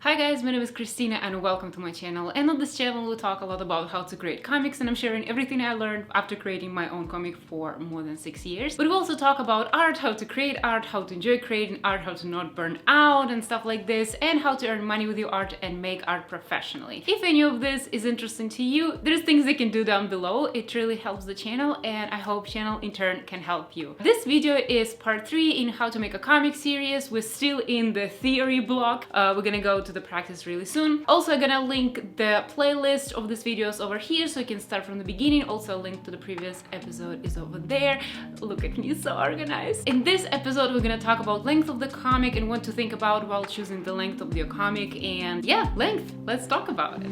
Hi guys, my name is Christina and welcome to my channel. And on this channel we talk a lot about how to create comics, and I'm sharing everything I learned after creating my own comic for more than 6 years. But we also talk about art, how to create art, how to enjoy creating art, how to not burn out and stuff like this, and how to earn money with your art and make art professionally. If any of this is interesting to you, there's things you can do down below. It really helps the channel and I hope channel in turn can help you. This video is part 3 in how to make a comic series. We're still in the theory block. We're gonna go to the practice really soon. Also, I'm gonna link the playlist of these videos over here so you can start from the beginning. Also, a link to the previous episode is over there. Look at me, so organized. In this episode, we're gonna talk about length of the comic and what to think about while choosing the length of your comic. And yeah, length. Let's talk about it.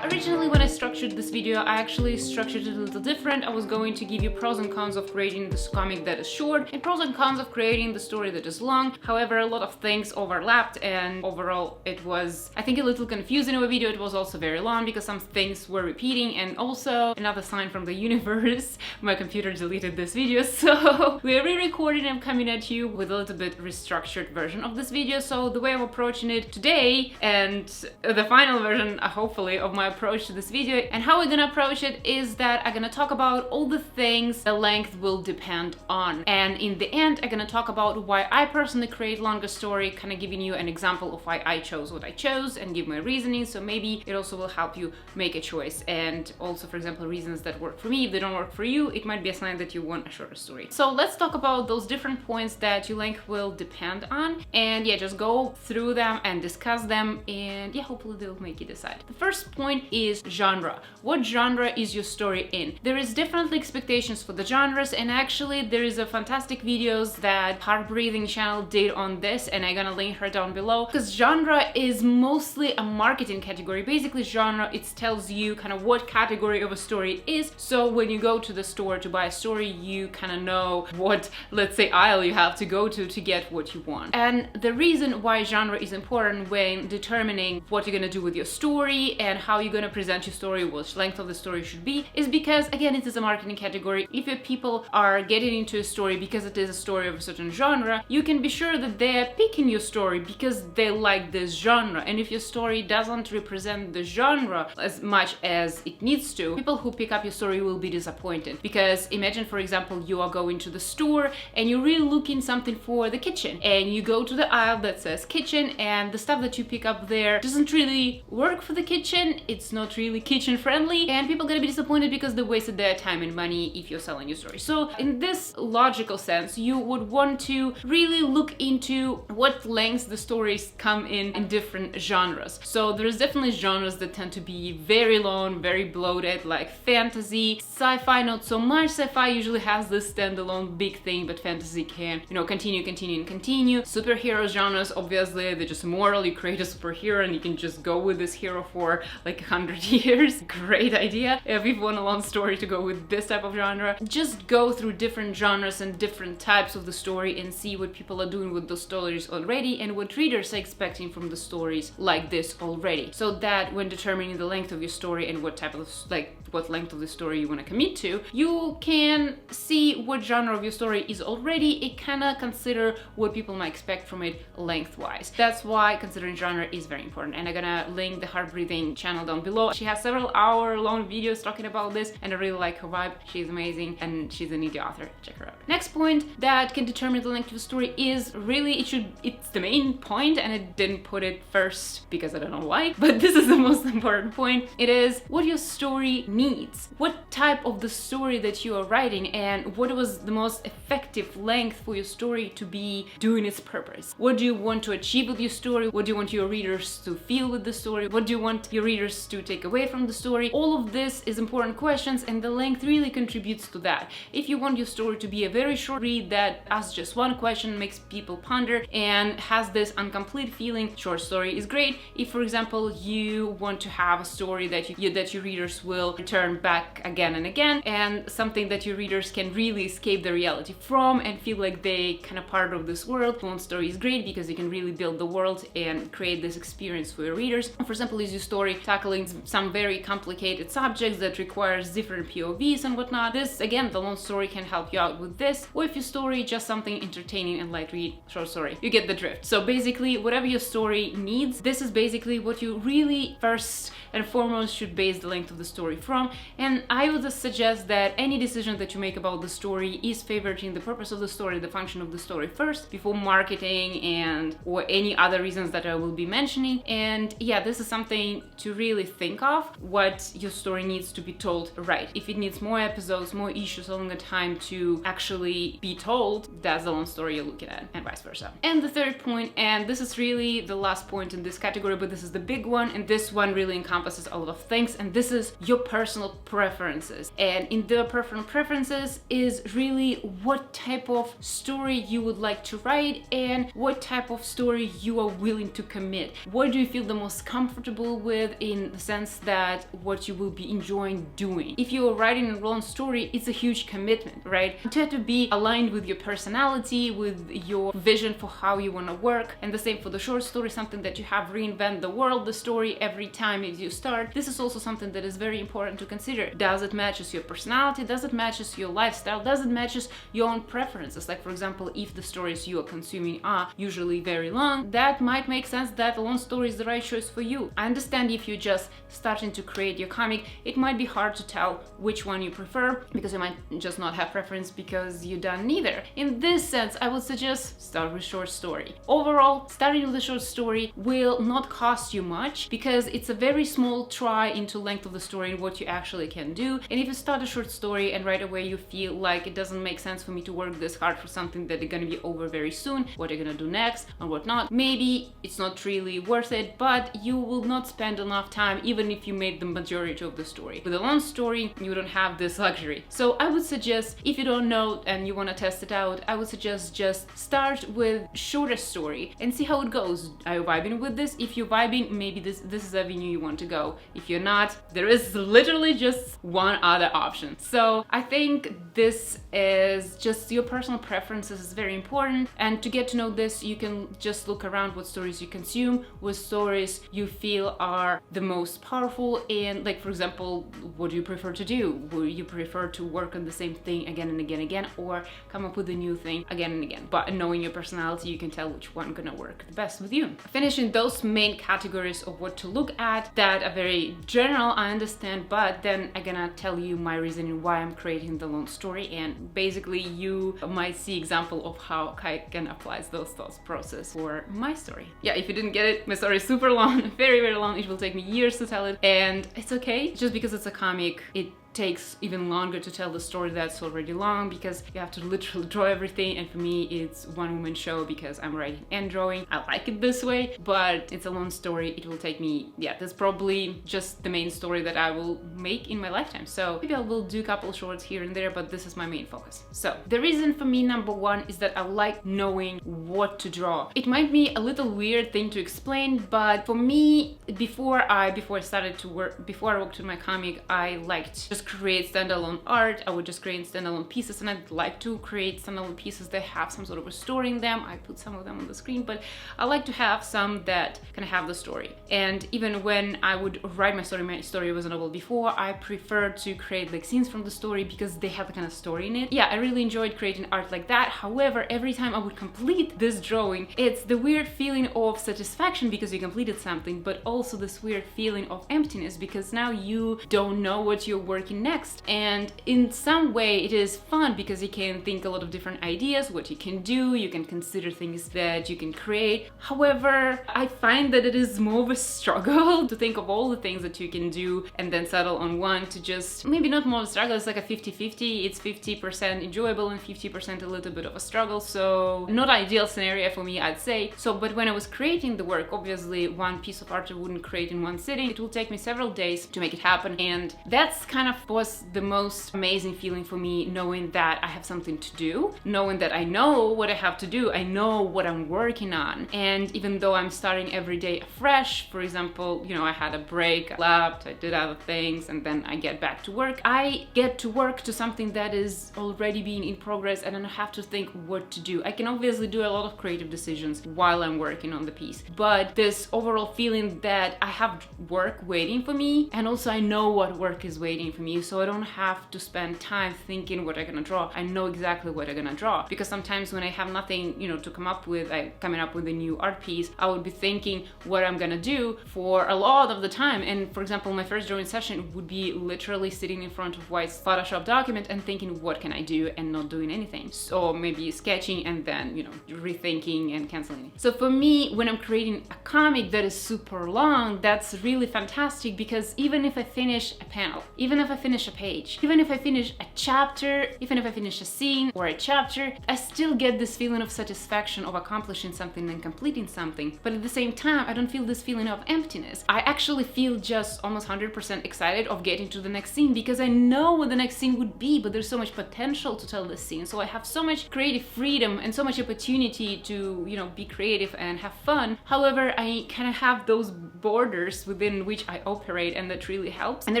Originally, when I structured this video, I actually structured it a little different. I was going to give you pros and cons of creating this comic that is short and pros and cons of creating the story that is long. However, a lot of things overlapped and overall it was, I think, a little confusing of a video. It was also very long because some things were repeating, and also another sign from the universe, my computer deleted this video, so we are re-recording and I'm coming at you with a little bit restructured version of this video. So the way I'm approaching it today and the final version, hopefully, of my approach to this video and how we're gonna approach it is that I'm gonna talk about all the things the length will depend on, and in the end I'm gonna talk about why I personally create longer story, kind of giving you an example of why I chose what I chose and give my reasoning, so maybe it also will help you make a choice. And also, for example, reasons that work for me, if they don't work for you, it might be a sign that you want a shorter story. So let's talk about those different points that your length will depend on, and yeah, just go through them and discuss them, and yeah, hopefully they'll make you decide. The first point is genre. What genre is your story in? There is definitely expectations for the genres, and actually there is a fantastic videos that Heart Breathing channel did on this, and I'm gonna link her down below, because genre is mostly a marketing category. Basically, genre, it tells you kind of what category of a story is, so when you go to the store to buy a story, you kind of know what, let's say, aisle you have to go to get what you want. And the reason why genre is important when determining what you're gonna do with your story and how you're gonna present your story, what length of the story should be, is because, again, it is a marketing category. If your people are getting into a story because it is a story of a certain genre, you can be sure that they're picking your story because they like this genre. And if your story doesn't represent the genre as much as it needs to, people who pick up your story will be disappointed. Because imagine, for example, you are going to the store and you're really looking something for the kitchen, and you go to the aisle that says kitchen, and the stuff that you pick up there doesn't really work for the kitchen. It's not really kitchen friendly, and people are gonna be disappointed because they wasted their time and money if you're selling your story. So in this logical sense, you would want to really look into what lengths the stories come in different genres. So there's definitely genres that tend to be very long, very bloated, like fantasy, sci-fi not so much. Sci-fi usually has this standalone big thing, but fantasy can, you know, continue. Superhero genres, obviously, they're just immoral. You create a superhero and you can just go with this hero for like 100 years. Great idea. If you want a long story to go with this type of genre, just go through different genres and different types of the story and see what people are doing with those stories already and what readers are expecting from the stories like this already, so that when determining the length of your story and what type of, like, what length of the story you want to commit to, you can see what genre of your story is already and kind of consider what people might expect from it lengthwise. That's why considering genre is very important, and I'm gonna link the Heart Breathing channel down below. She has several hour-long videos talking about this, and I really like her vibe. She's amazing, and she's an indie author. Check her out. Next point that can determine the length of the story is really, it's the main point, and I didn't put it first because I don't know why, but this is the most important point. It is what your story needs. What type of the story that you are writing, and what was the most effective length for your story to be doing its purpose. What do you want to achieve with your story? What do you want your readers to feel with the story? What do you want your readers to take away from the story? All of this is important questions, and the length really contributes to that. If you want your story to be a very short read that asks just one question, makes people ponder, and has this incomplete feeling, short story is great. If, for example, you want to have a story that your readers will return back again and again, and something that your readers can really escape the reality from and feel like they kind of part of this world, one story is great because you can really build the world and create this experience for your readers. For example, is your story tackling has some very complicated subjects that requires different POVs and whatnot, this, again, the long story can help you out with this. Or if your story is just something entertaining and light read, short story, you get the drift. So basically, whatever your story needs, this is basically what you really first and foremost should base the length of the story from. And I would suggest that any decision that you make about the story is favoriting the purpose of the story, the function of the story first, before marketing and or any other reasons that I will be mentioning. And yeah, this is something to really think of, what your story needs to be told right. If it needs more episodes, more issues, a longer time to actually be told, that's the long story you're looking at, and vice versa. And the third point, and this is really the last point in this category, but this is the big one, and this one really encompasses a lot of things, and this is your personal preferences. And in the personal preferences is really what type of story you would like to write and what type of story you are willing to commit. What do you feel the most comfortable with, in the sense that what you will be enjoying doing. If you are writing a long story, it's a huge commitment, right? You have to be aligned with your personality, with your vision for how you want to work. And the same for the short story, something that you have reinvent the world, the story every time as you start. This is also something that is very important to consider. Does it matches your personality? Does it matches your lifestyle? Does it matches your own preferences? Like, for example, if the stories you are consuming are usually very long, that might make sense that a long story is the right choice for you. I understand if you're just starting to create your comic, it might be hard to tell which one you prefer, because you might just not have preference because you've done neither. In this sense, I would suggest start with short story. Overall, starting with a short story will not cost you much, because it's a very small try into length of the story and what you actually can do. And if you start a short story and right away you feel like it doesn't make sense for me to work this hard for something that is gonna be over very soon, what are you gonna do next and whatnot, maybe it's not really worth it, but you will not spend enough time even if you made the majority of the story. With a long story, you don't have this luxury. So I would suggest, if you don't know and you want to test it out, I would suggest just start with shorter story and see how it goes. Are you vibing with this? If you're vibing, maybe this is the avenue you want to go. If you're not, there is literally just one other option. So I think this is just your personal preferences is very important. And to get to know this, you can just look around what stories you consume, what stories you feel are the most powerful, and like, for example, what do you prefer to do? Would you prefer to work on the same thing again and again and again, or come up with a new thing again and again? But knowing your personality, you can tell which one gonna work the best with you. Finishing those main categories of what to look at that are very general, I understand, but then I'm gonna tell you my reasoning why I'm creating the long story, and basically you might see example of how I can apply those thoughts process for my story. Yeah, if you didn't get it, my story is super long, very, very long. It will take me years to tell it, and it's okay. Just because it's a comic, it takes even longer to tell the story that's already long, because you have to literally draw everything, and for me it's one woman show because I'm writing and drawing. I like it this way, but it's a long story. It will take me, yeah, that's probably just the main story that I will make in my lifetime. So maybe I will do a couple shorts here and there, but this is my main focus. So the reason for me, number one, is that I like knowing what to draw. It might be a little weird thing to explain, but for me, before I started to work, before I worked on my comic, I liked just create standalone art. I would just create standalone pieces, and I'd like to create standalone pieces that have some sort of a story in them. I put some of them on the screen, but I like to have some that can have the story. And even when I would write my story was a novel before, I preferred to create like scenes from the story because they have the kind of story in it. Yeah, I really enjoyed creating art like that. However, every time I would complete this drawing, it's the weird feeling of satisfaction because you completed something, but also this weird feeling of emptiness because now you don't know what you're working next. And in some way it is fun because you can think a lot of different ideas, what you can do, you can consider things that you can create. However, I find that it is more of a struggle to think of all the things that you can do and then settle on one, to just, maybe not more of a struggle, it's like a 50-50, it's 50% enjoyable and 50% a little bit of a struggle. So not ideal scenario for me, I'd say. So, but when I was creating the work, obviously one piece of art I wouldn't create in one sitting. It will take me several days to make it happen, and that's kind of was the most amazing feeling for me, knowing that I have something to do, knowing that I know what I have to do, I know what I'm working on. And even though I'm starting every day afresh, for example, I had a break, I left, I did other things, and then I get back to work. I get to work to something that is already being in progress, and I don't have to think what to do. I can obviously do a lot of creative decisions while I'm working on the piece, but this overall feeling that I have work waiting for me, and also I know what work is waiting for me, so I don't have to spend time thinking what I'm gonna draw. I know exactly what I'm gonna draw, because sometimes when I have nothing, to come up with, coming up with a new art piece, I would be thinking what I'm gonna do for a lot of the time. And for example, my first drawing session would be literally sitting in front of white Photoshop document and thinking, what can I do, and not doing anything. So maybe sketching and then, rethinking and canceling it. So for me, when I'm creating a comic that is super long, that's really fantastic, because even if I finish a panel, even if I finish a page, even if I finish a chapter, even if I finish a scene or a chapter, I still get this feeling of satisfaction of accomplishing something and completing something. But at the same time, I don't feel this feeling of emptiness. I actually feel just almost 100% excited of getting to the next scene, because I know what the next scene would be, but there's so much potential to tell this scene. So I have so much creative freedom and so much opportunity to, be creative and have fun. However, I kind of have those borders within which I operate, and that really helps. And I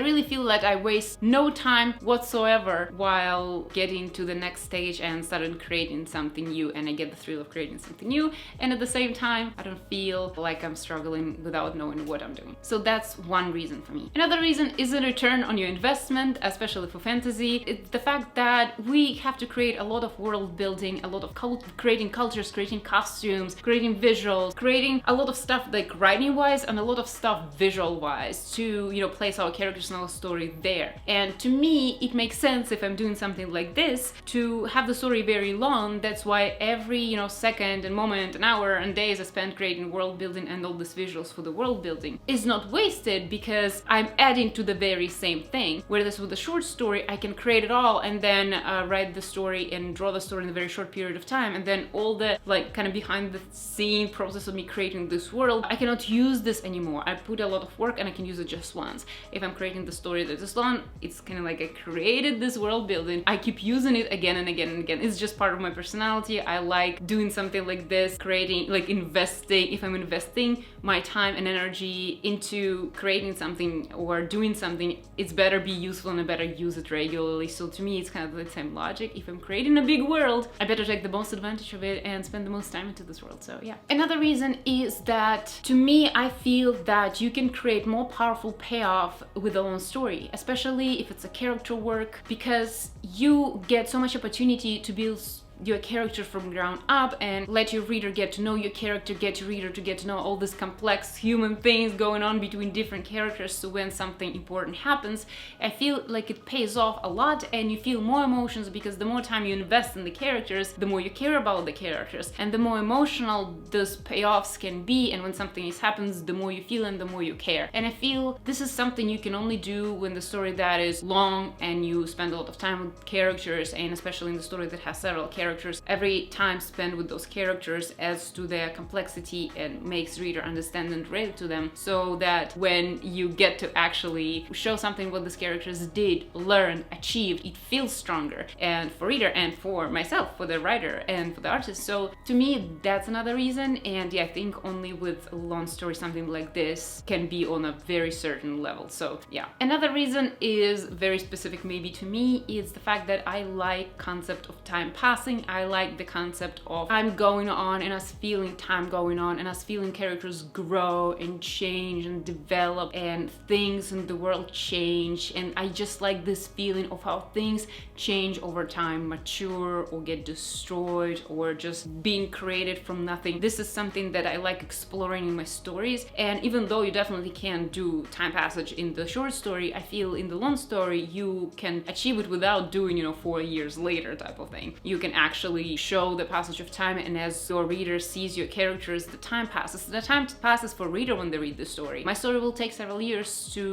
really feel like I waste no time whatsoever while getting to the next stage and started creating something new, and I get the thrill of creating something new, and at the same time I don't feel like I'm struggling without knowing what I'm doing. So that's one reason for me. Another reason is a return on your investment, especially for fantasy. It's the fact that we have to create a lot of world building, a lot of creating cultures, creating costumes, creating visuals, creating a lot of stuff like writing wise and a lot of stuff visual wise to place our characters and our story there. And to me, it makes sense, if I'm doing something like this, to have the story very long. That's why every second and moment and hour and days I spend creating world building and all these visuals for the world building is not wasted, because I'm adding to the very same thing. Whereas with a short story, I can create it all and then write the story and draw the story in a very short period of time, and then all the kind of behind the scene process of me creating this world, I cannot use this anymore. I put a lot of work and I can use it just once. If I'm creating the story that is long, it's kind of like I created this world building, I keep using it again and again and again. It's just part of my personality. I like doing something like this, creating, investing. If I'm investing my time and energy into creating something or doing something, it's better be useful and I better use it regularly. So to me, it's kind of the same logic. If I'm creating a big world, I better take the most advantage of it and spend the most time into this world. So yeah. Another reason is that, to me, I feel that you can create more powerful payoff with a long story, especially if it's a character work, because you get so much opportunity to build your character from ground up and let your reader get to know your character, get your reader to get to know all these complex human things going on between different characters. So when something important happens, I feel like it pays off a lot and you feel more emotions, because the more time you invest in the characters, the more you care about the characters and the more emotional those payoffs can be. And when something happens, the more you feel and the more you care. And I feel this is something you can only do when the story that is long and you spend a lot of time with characters, and especially in the story that has several characters, every time spent with those characters adds to their complexity and makes reader understand and relate to them, so that when you get to actually show something what these characters did, learn, achieved, it feels stronger, and for reader and for myself, for the writer and for the artist. So to me, that's another reason. And yeah, I think only with a long story something like this can be on a very certain level. So yeah. Another reason is very specific maybe to me, is the fact that I like concept of time passing. I like the concept of time going on and us feeling time going on and us feeling characters grow and change and develop and things in the world change. And I just like this feeling of how things change over time, mature or get destroyed or just being created from nothing. This is something that I like exploring in my stories. And even though you definitely can do time passage in the short story, I feel in the long story you can achieve it without doing 4 years later type of thing. You can actually show the passage of time, and as your reader sees your characters, the time passes. The time passes for reader when they read the story. My story will take several years to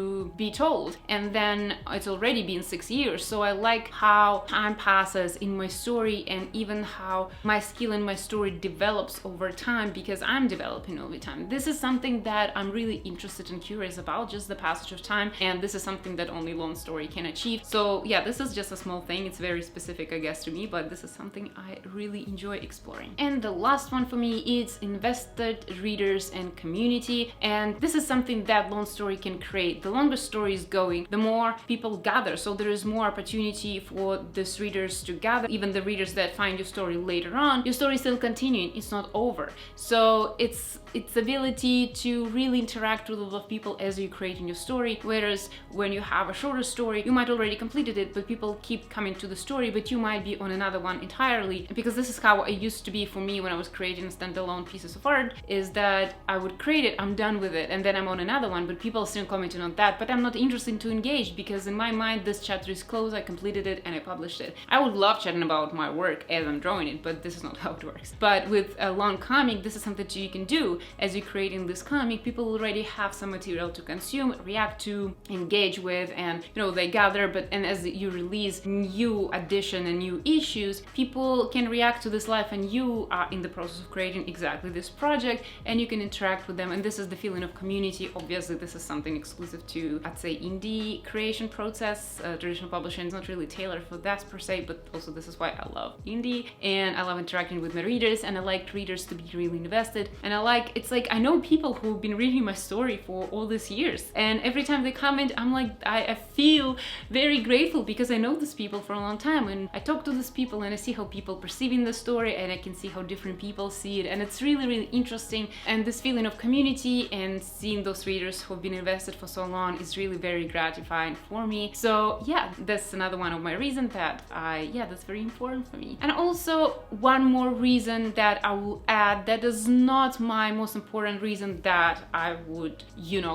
be told, and then it's already been 6 years. So I like how time passes in my story, and even how my skill in my story develops over time, because I'm developing over time. This is something that I'm really interested and curious about, just the passage of time, and this is something that only long story can achieve. So yeah, this is just a small thing. It's very specific, I guess, to me, but this is something I really enjoy exploring. And the last one for me is invested readers and community, and this is something that long story can create. The longer story is going, the more people gather, so there is more opportunity for these readers to gather. Even the readers that find your story later on, your story is still continuing, it's not over. So it's ability to really interact with a lot of people as you're creating your story. Whereas when you have a shorter story, you might already completed it, but people keep coming to the story, but you might be on another one entirely. Because this is how it used to be for me when I was creating standalone pieces of art, is that I would create it, I'm done with it, and then I'm on another one, but people are still commenting on that, but I'm not interested to engage, because in my mind this chapter is closed, I completed it, and I published it. I would love chatting about my work as I'm drawing it, but this is not how it works. But with a long comic, this is something that you can do. As you're creating this comic, people already have some material to consume, react to, engage with, and they gather. And as you release new addition and new issues, people can react to this life, and you are in the process of creating exactly this project, and you can interact with them. And this is the feeling of community. Obviously this is something exclusive to, I'd say, indie creation process. Traditional publishing is not really tailored for that per se, but also this is why I love indie, and I love interacting with my readers, and I like readers to be really invested. And it's like I know people who've been reading my story for all these years, and every time they comment, I'm like, I feel very grateful, because I know these people for a long time, and I talk to these people, and I see how people perceiving the story, and I can see how different people see it, and it's really, really interesting. And this feeling of community and seeing those readers who've been invested for so long is really very gratifying for me. So yeah, that's another one of my reasons that that's very important for me. And also one more reason that I will add, that is not my most important reason that I would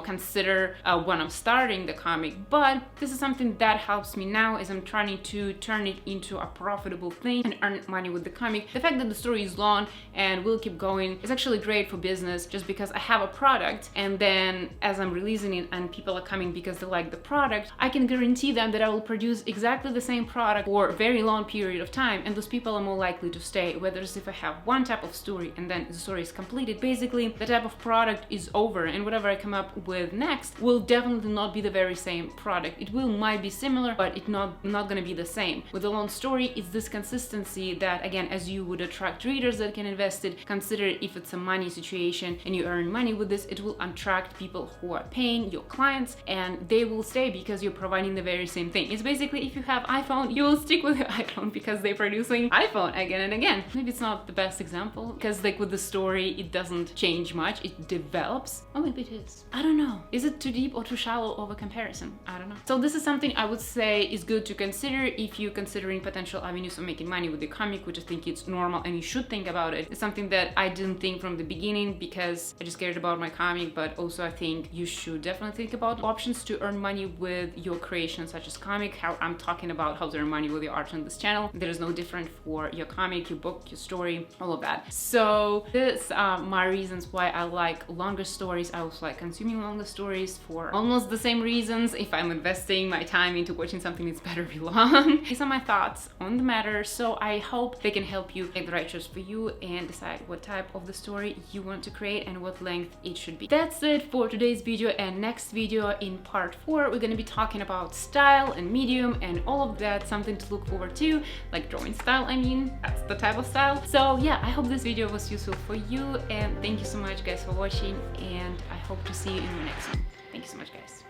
consider when I'm starting the comic, but this is something that helps me now as I'm trying to turn it into a profitable thing and earn money with the comic. The fact that the story is long and will keep going is actually great for business, just because I have a product, and then as I'm releasing it and people are coming because they like the product, I can guarantee them that I will produce exactly the same product for a very long period of time, and those people are more likely to stay. Whereas if I have one type of story and then the story is completed, basically the type of product is over, and whatever I come up with next will definitely not be the very same product. It might be similar, but it's not gonna be the same. With a long story, it's this consistency that, again, as you would attract readers that can invest it, consider if it's a money situation and you earn money with this, it will attract people who are paying, your clients, and they will stay because you're providing the very same thing. It's basically, if you have iPhone, you will stick with your iPhone because they're producing iPhone again and again. Maybe it's not the best example, because like with the story, it doesn't change much, it develops. Oh, maybe it is. I don't know. Is it too deep or too shallow of a comparison? I don't know. So this is something I would say is good to consider if you're considering potential avenues of making money with the comic, which I think it's normal and you should think about it. It's something that I didn't think from the beginning because I just cared about my comic, but also I think you should definitely think about options to earn money with your creation, such as comic. How I'm talking about how to earn money with your art on this channel. There is no different for your comic, your book, your story, all of that. So these are my reasons why I like longer stories. I also like consuming longer stories for almost the same reasons. If I'm investing my time into watching something, it's better be long. These are my thoughts on the matter, so I hope they can help you make the right choice for you and decide what type of the story you want to create and what length it should be. That's it for today's video, and next video in part 4 we're going to be talking about style and medium and all of that, something to look forward to, like drawing style. I mean, that's the type of style. So yeah, I hope this video was useful for you, and thank you so much guys for watching, and I hope to see you in the next one. Thank you so much guys.